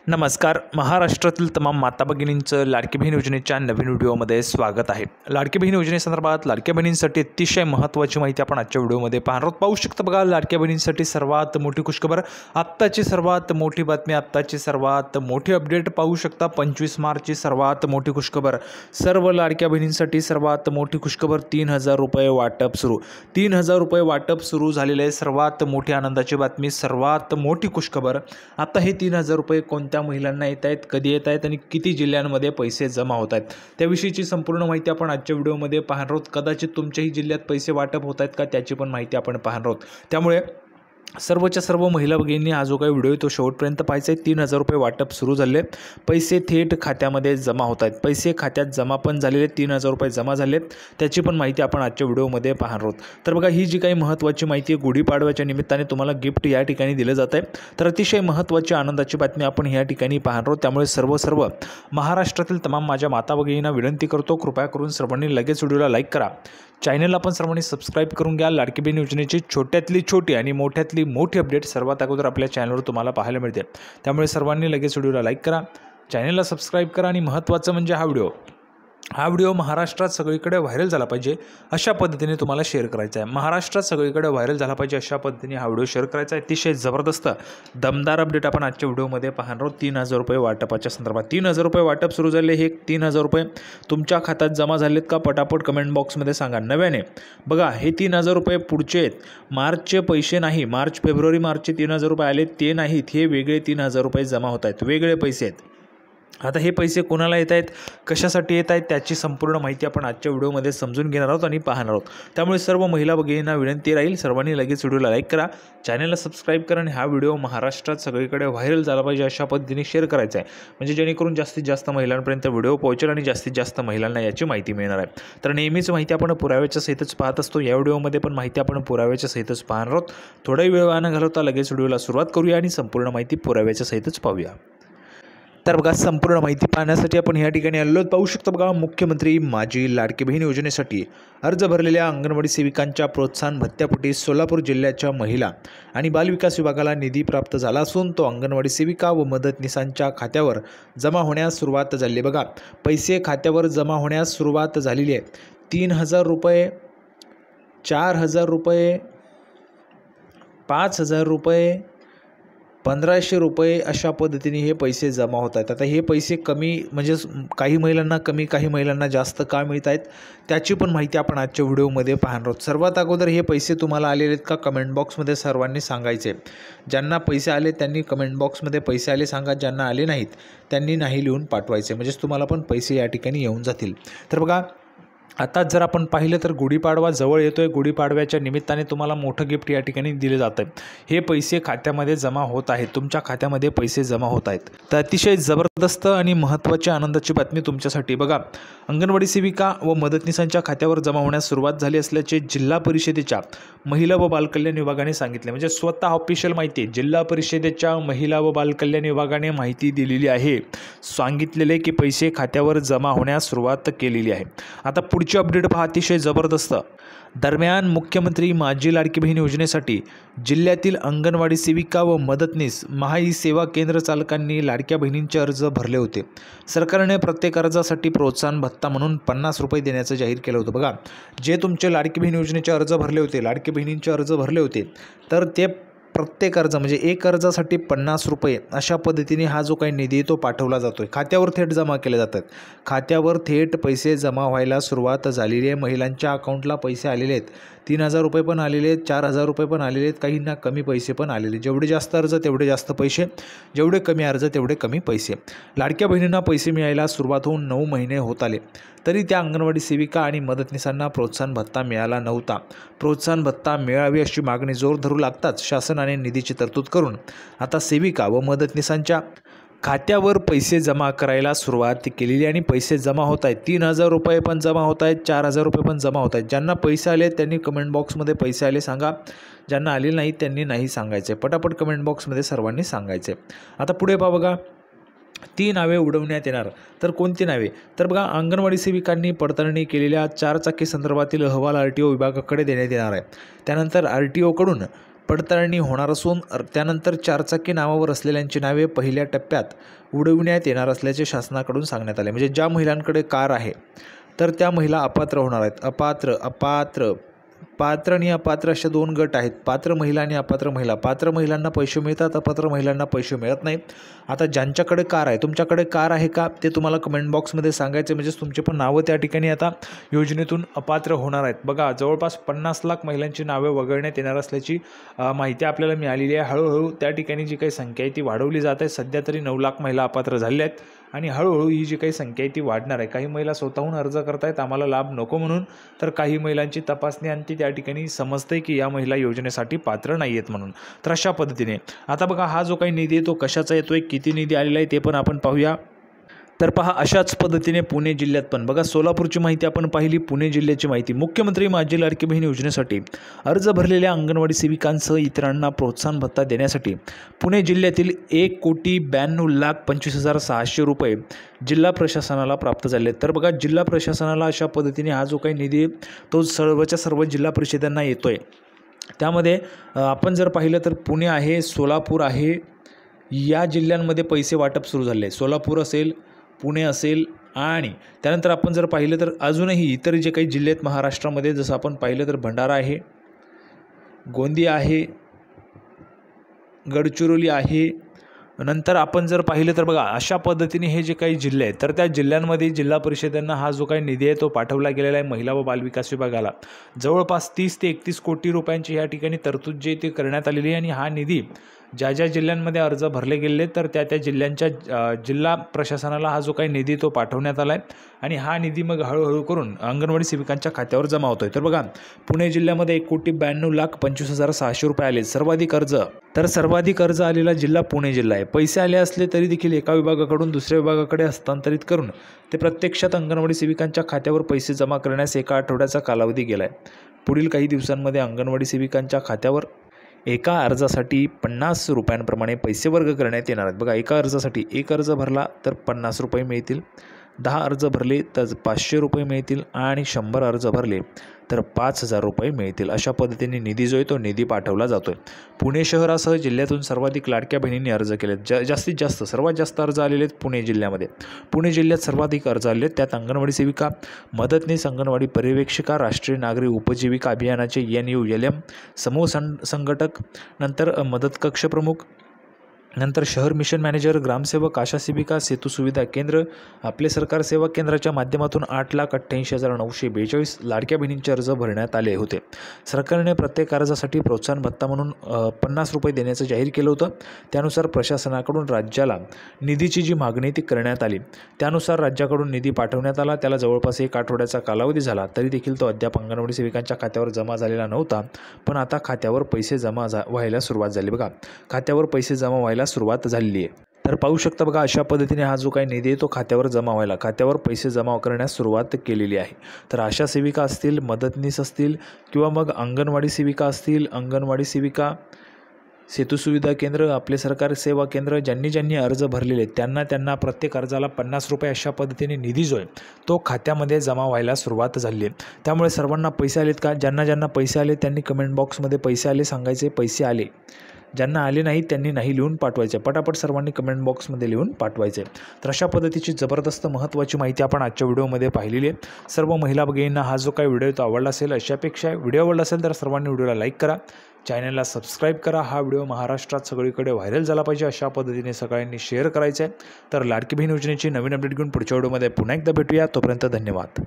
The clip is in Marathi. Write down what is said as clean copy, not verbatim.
नमस्कार. महाराष्ट्रातील तमाम माता भगिनींचं लाडकी बहीण योजनेच्या नवीन व्हिडिओमध्ये स्वागत आहे. लाडकी बहीण योजनेसंदर्भात लाडक्या बहिणींसाठी अतिशय महत्त्वाची माहिती आपण आजच्या व्हिडिओमध्ये पाहणार आहोत. पाहू शकता बघा, लाडक्या बहिणींसाठी सर्वात मोठी खुशखबर, आत्ताची सर्वात मोठी बातमी, आत्ताची सर्वात मोठी अपडेट पाहू शकता. 25 मार्चची सर्वात मोठी खुशखबर, सर्व लाडक्या बहिणींसाठी सर्वात मोठी खुशखबर. 3,000 रुपये वाटप सुरू. 3,000 रुपये वाटप सुरू झालेले आहे. सर्वात मोठी आनंदाची बातमी, सर्वात मोठी खुशखबर. आता हे 3,000 रुपये कोणत्या महिलांना येत आहेत, कधी येत आहेत आणि किती जिल्ह्यांमध्ये पैसे जमा होत आहेत, त्याविषयीची संपूर्ण माहिती आपण आजच्या व्हिडिओमध्ये पाहणार आहोत. कदाचित तुमच्याही जिल्ह्यात पैसे वाटप होत आहेत का, त्याची पण माहिती आपण पाहणार आहोत. त्यामुळे सर्वच्या सर्व महिला भगिनींनी हा जो काही व्हिडिओ आहे तो शेवटपर्यंत पाहायचा आहे. 3,000 रुपये वाटप सुरू झाले, पैसे थेट खात्यामध्ये जमा होत आहेत. पैसे खात्यात जमा पण झालेले, 3,000 रुपये जमा झालेत, त्याची पण माहिती आपण आजच्या व्हिडिओमध्ये पाहणार आहोत. तर बघा, ही जी काही महत्त्वाची माहिती आहे, गुढीपाडव्याच्या निमित्ताने तुम्हाला गिफ्ट या ठिकाणी दिलं जात आहे. तर अतिशय महत्त्वाची आनंदाची बातमी आपण या ठिकाणी पाहणार आहोत. त्यामुळे सर्व महाराष्ट्रातील तमाम माझ्या माता भगिनींना विनंती करतो, कृपया करून सर्वांनी लगेच व्हिडिओला लाईक करा. चॅनलला पण सर्वांनी सबस्क्राईब करून घ्या. लाडकी बहीण योजनेची छोट्यातली छोटी आणि मोठ्यातली मोठी अपडेट सर्वात अगोदर आपल्या चॅनलवर तुम्हाला पाहायला मिळते. त्यामुळे सर्वांनी लगेच व्हिडिओला लाईक करा, चॅनलला सबस्क्राईब करा आणि महत्त्वाचं म्हणजे हा व्हिडिओ महाराष्ट्रात सगळीकडे व्हायरल झाला पाहिजे अशा पद्धतीने तुम्हाला शेअर करायचा आहे. महाराष्ट्रात सगळीकडे व्हायरल झाला पाहिजे अशा पद्धतीने हा व्हिडिओ शेअर करायचा आहे. अतिशय जबरदस्त दमदार अपडेट आपण आजच्या व्हिडिओमध्ये पाहणार आहोत. 3,000 रुपये वाटपाच्या संदर्भात. 3,000 रुपये वाटप सुरू झाले. हे 3,000 रुपये तुमच्या खात्यात जमा झालेत का, पटापट कमेंट बॉक्समध्ये सांगा. नव्याने बघा, हे 3,000 रुपये पुढचे आहेत, मार्चचे पैसे नाही. फेब्रुवारी मार्चचे 3,000 रुपये आले ते नाहीत, हे वेगळे 3,000 रुपये जमा होत आहेत, वेगळे पैसे आहेत. आता हे पैसे कोणाला येत आहेत, कशासाठी येत आहेत, त्याची संपूर्ण माहिती आपण आजच्या व्हिडिओमध्ये समजून घेणार आहोत आणि पाहणार आहोत. त्यामुळे सर्व महिला भगिनींना विनंती राहील, सर्वांनी लगेच व्हिडिओला लाईक करा, चॅनलला सबस्क्राईब करा आणि हा व्हिडिओ महाराष्ट्रात सगळीकडे व्हायरल झाला पाहिजे अशा पद्धतीने शेअर करायचा आहे. म्हणजे जेणेकरून जास्तीत जास्त महिलांपर्यंत व्हिडिओ पोहोचेल आणि जास्तीत जास्त महिलांना याची माहिती मिळणार आहे. तर नेहमीच माहिती आपण पुराव्याच्या सहितच पाहत असतो. या व्हिडिओमध्ये पण माहिती आपण पुराव्याच्या सहितच पाहणार आहोत. थोडाही वेळ न घालवता लगेच व्हिडिओला सुरुवात करूया आणि संपूर्ण माहिती पुराव्याच्या सहितच पाहूया. तर बघा, संपूर्ण माहिती पाहण्यासाठी आपण या ठिकाणी आलो. पाहू शकतो बघा, मुख्यमंत्री माझी लाडकी बहीण योजनेसाठी अर्ज भरलेल्या अंगणवाडी सेविकांच्या प्रोत्साहन भत्त्यापोटी सोलापूर जिल्ह्याच्या महिला आणि बालविकास विभागाला निधी प्राप्त झाला असून तो अंगणवाडी सेविका व मदतनीसांच्या खात्यावर जमा होण्यास सुरुवात झाली. बघा, पैसे खात्यावर जमा होण्यास सुरुवात झालेली आहे. 3,000 रुपये, 4,000 रुपये, 5,000 रुपये, 1,500 रुपये अशा पद्धतीने हे पैसे जमा होत आहेत. आता हे पैसे कमी, म्हणजे काही महिलांना कमी, काही महिलांना जास्त का मिळत आहेत, त्याची पण माहिती आपण आजच्या व्हिडिओमध्ये पाहणार आहोत. सर्वात अगोदर हे पैसे तुम्हाला आलेले आहेत का, कमेंट बॉक्समध्ये सर्वांनी सांगायचे. ज्यांना पैसे आले त्यांनी कमेंट बॉक्समध्ये पैसे आले सांगा, ज्यांना आले नाहीत त्यांनी नाही लिहून पाठवायचे, म्हणजेच तुम्हाला पण पैसे या ठिकाणी येऊन जातील. तर बघा, आता जर आपण पाहिलं तर गुढीपाडवा जवळ येतोय. गुढीपाडव्याच्या निमित्ताने तुम्हाला मोठं गिफ्ट या ठिकाणी दिले जात आहे. हे पैसे खात्यामध्ये जमा होत आहेत, तुमच्या खात्यामध्ये पैसे जमा होत आहेत. तर अतिशय जबरदस्त आणि महत्त्वाची आनंदाची बातमी तुमच्यासाठी. बघा, अंगणवाडी सेविका व मदतनीसांच्या खात्यावर जमा होण्यास सुरुवात झाली असल्याचे जिल्हा परिषदेच्या महिला व बालकल्याण विभागाने सांगितले. म्हणजे स्वतः ऑफिशियल माहिती जिल्हा परिषदेच्या महिला व बालकल्याण विभागाने माहिती दिलेली आहे. सांगितलेले की पैसे खात्यावर जमा होण्यास सुरुवात केलेली आहे. आता पुढची अपडेट पहा, अतिशय जबरदस्त. दरम्यान मुख्यमंत्री माझी लाडकी बहीण योजनेसाठी जिल्ह्यातील अंगणवाडी सेविका व मदतनीस महाई सेवा केंद्र चालकांनी लाडक्या बहिणींचे अर्ज भरले होते. सरकारने प्रत्येक अर्जासाठी प्रोत्साहन भत्ता म्हणून 50 रुपये देण्याचं जाहीर केलं होतं. बघा, जे तुमचे लाडकी बहीण योजनेचे अर्ज भरले होते, लाडकी बहिणींचे अर्ज भरले होते, तर ते प्रत्येक अर्ज म्हणजे एक अर्जासाठी 50 रुपये अशा पद्धतीने हा जो काही निधी तो पाठवला जातो आहे, खात्यावर थेट जमा केले जातात. खात्यावर थेट पैसे जमा व्हायला सुरुवात झालेली आहे. महिलांच्या अकाउंटला पैसे आलेले आहेत. 3,000 रुपये पण आलेले आहेत, 4,000 रुपये पण आलेले आहेत, काहींना कमी पैसे पण आलेले. जेवढे जास्त अर्ज तेवढे जास्त पैसे, जेवढे कमी अर्ज तेवढे कमी पैसे. लाडक्या बहिणींना पैसे मिळायला सुरुवात होऊन 9 महिने होत आले, तरी त्या अंगणवाडी सेविका आणि मदतनीसांना प्रोत्साहन भत्ता मिळाला नव्हता. प्रोत्साहन भत्ता मिळावी अशी मागणी जोर धरू लागताच शासनाने निधीची तरतूद करून आता सेविका व मदतनीसांच्या खात्यावर पैसे जमा करायला सुरुवात केलेली आणि पैसे जमा होत आहेत. 3,000 रुपये पण जमा होत आहेत, 4,000 रुपये पण जमा होत आहेत. ज्यांना पैसे आले त्यांनी कमेंट बॉक्समध्ये पैसे आले सांगा, ज्यांना आले नाहीत त्यांनी नाही सांगायचे. पटापट कमेंट बॉक्समध्ये सर्वांनी सांगायचे. आता पुढे पहा बघा, 3 नावे उडवण्यात येणार. तर कोणती नावे, तर बघा, अंगणवाडी सेविकांनी पडताळणी केलेल्या 4 चाकी संदर्भातील अहवाल RTO विभागाकडे देण्यात येणार आहे. त्यानंतर RTOकडून पडताळणी होणार असून त्यानंतर चारचाकी नावावर असलेल्यांची नावे पहिल्या टप्प्यात उडविण्यात येणार असल्याचे शासनाकडून सांगण्यात आले. म्हणजे ज्या महिलांकडे कार आहे तर त्या महिला अपात्र होणार आहेत. पात्र आणि अपात्र असे 2 गट आहेत. पात्र महिला आणि अपात्र महिला. पात्र महिलांना पैसे मिळतात, अपात्र महिलांना पैसे मिळत नाहीत. आता ज्यांच्याकडे कार आहे, तुमच्याकडे कार आहे का ते तुम्हाला कमेंट बॉक्समध्ये सांगायचे, म्हणजेच तुमचे पण नावं त्या ठिकाणी आता योजनेतून अपात्र होणार आहेत. बघा, जवळपास 50 लाख महिलांची नावे वगळण्यात येणार असल्याची माहिती आपल्याला मिळालेली आहे. हळूहळू त्या ठिकाणी जी काही संख्या आहे ती वाढवली जात आहे. सध्या तरी 9 लाख महिला अपात्र झालेल्या आहेत आणि हळूहळू ही जी काही संख्या आहे ती वाढणार आहे. काही महिला स्वतःहून अर्ज करतायत आम्हाला लाभ नको म्हणून, तर काही महिलांची तपासणी आणि त्या ठिकाणी समजतंय की या महिला योजनेसाठी पात्र नाही आहेत म्हणून. तर अशा पद्धतीने आता बघा, हा जो काही निधी आहे तो कशाचा येतोय, किती निधी आलेला आहे ते पण आपण पाहूया. तर पहा, अशाच पद्धतीने पुणे जिल्ह्यात पण बघा, सोलापूरची माहिती आपण पाहिली, पुणे जिल्ह्याची माहिती. मुख्यमंत्री माझी लाडकी बहीण योजनेसाठी अर्ज भरलेल्या अंगणवाडी सेविकांसह इतरांना प्रोत्साहन भत्ता देण्यासाठी पुणे जिल्ह्यातील 1,92,25,600 रुपये जिल्हा प्रशासनाला प्राप्त झाले. तर बघा, जिल्हा प्रशासनाला अशा पद्धतीने हा जो काही निधी तो सर्वच्या सर्व जिल्हा परिषदांना येतोय. त्यामध्ये आपण जर पाहिलं तर पुणे आहे, सोलापूर आहे, या जिल्ह्यांमध्ये पैसे वाटप सुरू झाले. सोलापूर असेल, पुणे असेल आणि त्यानंतर आपण जर पाहिलं तर अजूनही इतर जे काही जिल्हे आहेत महाराष्ट्रामध्ये, जसं आपण पाहिलं तर भंडारा आहे, गोंदिया आहे, गडचिरोली आहे. नंतर आपण जर पाहिलं तर बघा, अशा पद्धतीने हे जे काही जिल्हे आहेत तर त्या जिल्ह्यांमध्ये जिल्हा परिषदांना हा जो काही निधी आहे तो पाठवला गेलेला आहे महिला व बालविकास विभागाला. जवळपास 30 ते 31 कोटी रुपयांची या ठिकाणी तरतूद जी ती करण्यात आलेली आहे आणि हा निधी ज्या ज्या जिल्ह्यांमध्ये अर्ज भरले गेले तर त्या त्या जिल्ह्यांच्या जिल्हा प्रशासनाला हा जो काही निधी तो पाठवण्यात आला आहे आणि हा निधी मग हळूहळू करून अंगणवाडी सेविकांच्या खात्यावर जमा होतोय. तर बघा, पुणे जिल्ह्यामध्ये 1,92,25,600 रुपये आले. सर्वाधिक अर्ज आलेला जिल्हा पुणे जिल्हा आहे. पैसे आले असले तरी देखील एका विभागाकडून दुसऱ्या विभागाकडे हस्तांतरित करून ते प्रत्यक्षात अंगणवाडी सेविकांच्या खात्यावर पैसे जमा करण्यास एका आठवड्याचा कालावधी गेला आहे. पुढील काही दिवसांमध्ये अंगणवाडी सेविकांच्या खात्यावर एका अर्जासाठी 50 रुपयांप्रमाणे पैसे वर्ग करण्यात येणार आहेत. बघा, एका अर्जासाठी एक अर्ज भरला तर 50 रुपये मिळतील, 10 अर्ज भरले तर 500 रुपये मिळतील आणि 100 अर्ज भरले तर 5,000 रुपये मिळतील. अशा पद्धतीने निधी जो आहे तो निधी पाठवला जातो आहे. पुणे शहरासह जिल्ह्यातून सर्वाधिक लाडक्या बहिणींनी अर्ज केले. सर्वात जास्त अर्ज आलेले आहेत पुणे जिल्ह्यामध्ये. पुणे जिल्ह्यात सर्वाधिक अर्ज आलेले आहेत. त्यात अंगणवाडी सेविका, मदतनीस, अंगणवाडी पर्यवेक्षिका, राष्ट्रीय नागरी उपजीविका अभियानाचे NULM समूह संघटक, नंतर मदत कक्ष प्रमुख, नंतर शहर मिशन मॅनेजर, ग्रामसेवक, आशा सेविका, सेतू सुविधा केंद्र, आपले सरकार सेवा केंद्राच्या माध्यमातून 8,88,942 लाडक्या बहिणींचे अर्ज भरण्यात आले होते. सरकारने प्रत्येक अर्जासाठी प्रोत्साहन भत्ता म्हणून 50 रुपये देण्याचं जाहीर केलं होतं. त्यानुसार प्रशासनाकडून राज्याला निधीची जी मागणी ती करण्यात आली. त्यानुसार राज्याकडून निधी पाठवण्यात आला. त्याला जवळपास 1 आठवड्याचा कालावधी झाला तरी देखील तो अद्याप अंगणवाडी सेविकांच्या खात्यावर जमा झालेला नव्हता. पण आता खात्यावर पैसे जमा व्हायला सुरुवात झाली. बघा, खात्यावर पैसे जमा व्हायला सुरुवात झालेली आहे. तर पाहू शकता बघा, अशा पद्धतीने हा जो काही निधी आहे तो खात्यावर पैसे जमा करण्यास सुरुवात केलेली आहे. तर आशा सेविका असतील, मदतनीस असतील किंवा मग अंगणवाडी सेविका असतील, अंगणवाडी सेविका, सेतू सुविधा केंद्र, आपले सरकार सेवा केंद्र, ज्यांनी अर्ज भरलेले त्यांना प्रत्येक अर्जाला 50 रुपये अशा पद्धतीने निधी जो आहे तो खात्यामध्ये जमा व्हायला सुरुवात झाली आहे. त्यामुळे सर्वांना पैसे आलेत का? ज्यांना पैसे आले त्यांनी कमेंट बॉक्समध्ये पैसे आले सांगायचे, पैसे आले. ज्यांना आले नाहीत त्यांनी नाही लिहून पाठवायचे. पटापट सर्वांनी कमेंट बॉक्समध्ये लिहून पाठवायचे. तर अशा पद्धतीची जबरदस्त महत्त्वाची माहिती आपण आजच्या व्हिडिओमध्ये पाहिलेली आहे. सर्व महिला भगिनींना हा जो काही व्हिडिओ तो आवडला असेल, अशापेक्षा व्हिडिओ आवडला असेल तर सर्वांनी व्हिडिओला लाईक करा, चॅनलला सबस्क्राईब करा. हा व्हिडिओ महाराष्ट्रात सगळीकडे व्हायरल झाला पाहिजे अशा पद्धतीने सगळ्यांनी शेअर करायचं आहे. तर लाडकी बहीण योजनेची नवीन अपडेट घेऊन पुढच्या व्हिडिओमध्ये पुन्हा एकदा भेटूया. तोपर्यंत धन्यवाद.